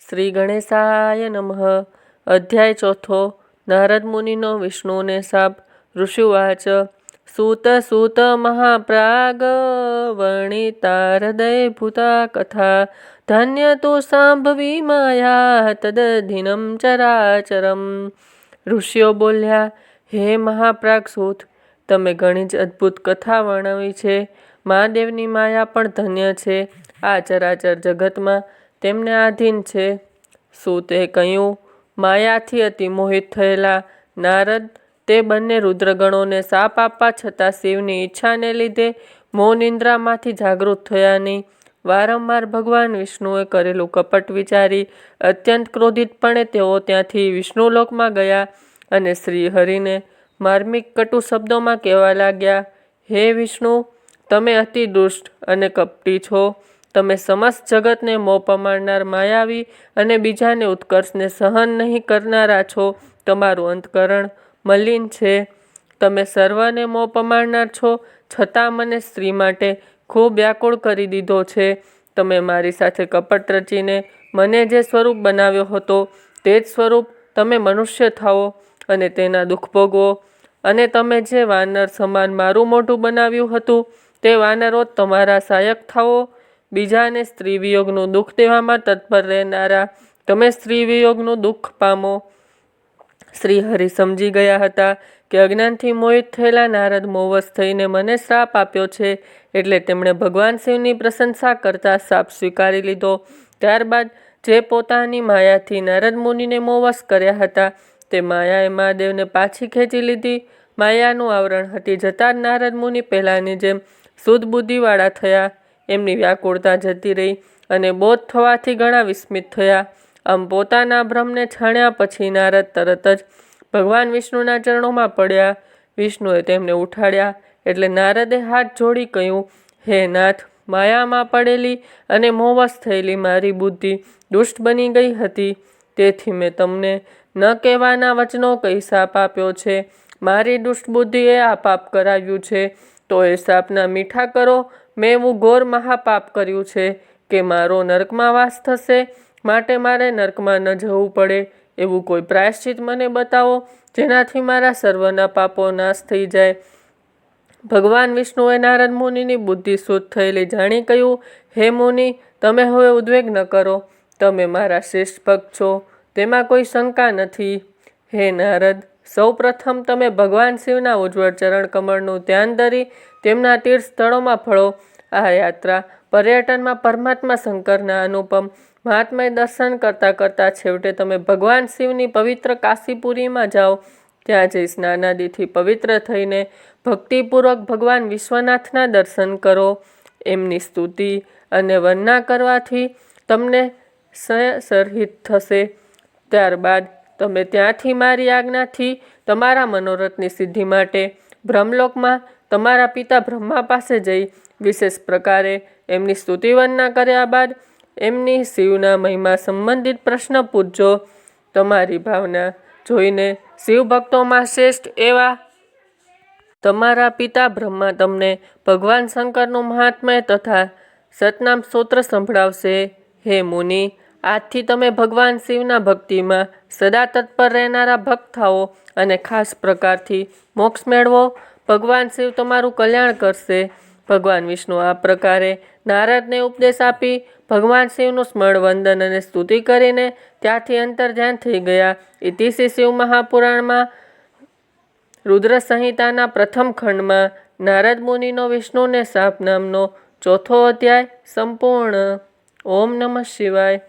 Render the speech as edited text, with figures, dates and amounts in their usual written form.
શ્રી ગણેશાય નમઃ. અધ્યાય ચોથો. નારદ મુનિનો વિષ્ણુને શાપ. ઋષિવાચ. સૂત સૂત મહાપ્રાગ વર્ણિતા હૃદયભૂતા કથા ધન્ય તો સાંભવી માયા તદધિનમ ચરાચરમ. ઋષિઓ બોલ્યા, હે મહાપ્રાગ સૂત, તમે ઘણી જ અદ્ભુત કથા વર્ણવી છે. મહાદેવની માયા પણ ધન્ય છે. આ ચરાચર જગતમાં તેમને આધીન છે. સૂતે કહ્યું, માયાથી અતિ મોહિત થયેલા નારદ તે બંને રુદ્રગણોને શાપ આપવા છતાં શિવની ઈચ્છાને લીધે મૌન નિંદ્રામાંથી જાગૃત થયા નહીં. વારંવાર ભગવાન વિષ્ણુએ કરેલું કપટ વિચારી અત્યંત ક્રોધિતપણે તેઓ ત્યાંથી વિષ્ણુલોકમાં ગયા અને શ્રી હરિને માર્મિક કટુ શબ્દોમાં કહેવા લાગ્યા, હે વિષ્ણુ, તમે અતિ દુષ્ટ અને કપટી છો. તમે સમસ્ત જગતને મોહ પમાડનાર માયાવી અને બીજાને ઉત્કર્ષને સહન નહીં કરનારા છો. તમારું અંતકરણ મલિન છે. તમે સર્વને મોહ પમાડનાર છો, છતાં મને સ્ત્રી માટે ખૂબ વ્યાકુળ કરી દીધો છે. તમે મારી સાથે કપટ રચીને મને જે સ્વરૂપ બનાવ્યો હતો તે જ સ્વરૂપ તમે મનુષ્ય થાઓ અને તેના દુઃખ ભોગવો. અને તમે જે વાનર સમાન મારું મોઢું બનાવ્યું હતું તે વાનરો તમારા સહાયક થાઓ. બીજાને સ્ત્રી વિયોગનું દુઃખ દેવામાં તત્પર રહેનારા તમે સ્ત્રી વિયોગનું દુઃખ પામો. શ્રી હરિ સમજી ગયા હતા કે અજ્ઞાનથી મોહિત થયેલા નારદ મોહવશ થઈને મને શ્રાપ આપ્યો છે, એટલે તેમણે ભગવાન શિવની પ્રશંસા કરતા શાપ સ્વીકારી લીધો. ત્યારબાદ જે પોતાની માયાથી નારદ મુનિને મોહવશ કર્યા હતા તે માયાએ મહાદેવને પાછી ખેંચી લીધી. માયાનું આવરણ હટી જતાં જ નારદ મુનિ પહેલાંની જેમ શુદ્ધ બુદ્ધિવાળા થયા. એમની વ્યાકુળતા જતી રહી અને બોધ થવાથી ઘણા વિસ્મિત થયા. આમ પોતાના ભ્રમને છાણ્યા પછી નારદ તરત જ ભગવાન વિષ્ણુના ચરણોમાં પડ્યા. વિષ્ણુએ તેમને ઉઠાડ્યા એટલે નારદે હાથ જોડી કહ્યું, હે નાથ, માયામાં પડેલી અને મોહવશ થયેલી મારી બુદ્ધિ દુષ્ટ બની ગઈ હતી. તેથી મેં તમને ન કહેવાના વચનો કહી શાપ આપ્યો છે. મારી દુષ્ટ બુદ્ધિએ આ પાપ કરાવ્યું છે, તો એ શાપના મીઠા કરો. મેં એવું ઘોર મહાપાપ કર્યું છે કે મારો નરકમાં વાસ થશે, માટે મારે નરકમાં ન જવું પડે એવું કોઈ પ્રાયશ્ચિત મને બતાવો, જેનાથી મારા સર્વના પાપો નાશ થઈ જાય. ભગવાન વિષ્ણુએ નારદ મુનિની બુદ્ધિ શુદ્ધ થયેલી જાણી કહ્યું, હે મુનિ, તમે હવે ઉદ્વેગ ન કરો. તમે મારા શ્રેષ્ઠ ભક્ત છો, તેમાં કોઈ શંકા નથી. હે નારદ, સૌ પ્રથમ તમે ભગવાન શિવના ઉજ્જવળ ચરણ કમળનું ધ્યાન ધરી તેમના તીર્થ સ્થળોમાં ફળો. આ યાત્રા પર્યટનમાં પરમાત્મા શંકરના અનુપમ મહાત્મય દર્શન કરતાં કરતાં છેવટે તમે ભગવાન શિવની પવિત્ર કાશીપુરીમાં જાઓ. ત્યાં જઈ સ્નાનાદિથી પવિત્ર થઈને ભક્તિપૂર્વક ભગવાન વિશ્વનાથના દર્શન કરો. એમની સ્તુતિ અને વંદના કરવાથી તમને સરહિત થશે. ત્યારબાદ તમે ત્યાંથી મારી આજ્ઞાથી તમારા મનોરથની સિદ્ધિ માટે બ્રહ્મલોકમાં તમારા પિતા બ્રહ્મા પાસે જઈ વિશેષ પ્રકારે એમની સ્તુતિ વંદના કર્યા બાદ એમની શિવના મહિમા સંબંધિત પ્રશ્ન પૂછજો. તમારી ભાવના જોઈને શિવ ભક્તોમાં શ્રેષ્ઠ એવા તમારા પિતા બ્રહ્મા તમને ભગવાન શંકરનું મહાત્મ્ય તથા સતનામ સ્તોત્ર સંભળાવશે. હે મુનિ, આજથી તમે ભગવાન શિવના ભક્તિમાં સદા તત્પર રહેનારા ભક્ત થાઓ અને ખાસ પ્રકારથી મોક્ષ મેળવો. ભગવાન શિવ તમારું કલ્યાણ કરશે. ભગવાન વિષ્ણુ આ પ્રકારે નારદને ઉપદેશ આપી ભગવાન શિવનું સ્મરણ વંદન અને સ્તુતિ કરીને ત્યાંથી અંતર્ધ્યાન થઈ ગયા. ઇતિશ્રી શિવ મહાપુરાણમાં રુદ્ર સંહિતાના પ્રથમ ખંડમાં નારદ મુનિનો વિષ્ણુને શાપ નામનો ચોથો અધ્યાય સંપૂર્ણ. ઓમ નમઃ શિવાય.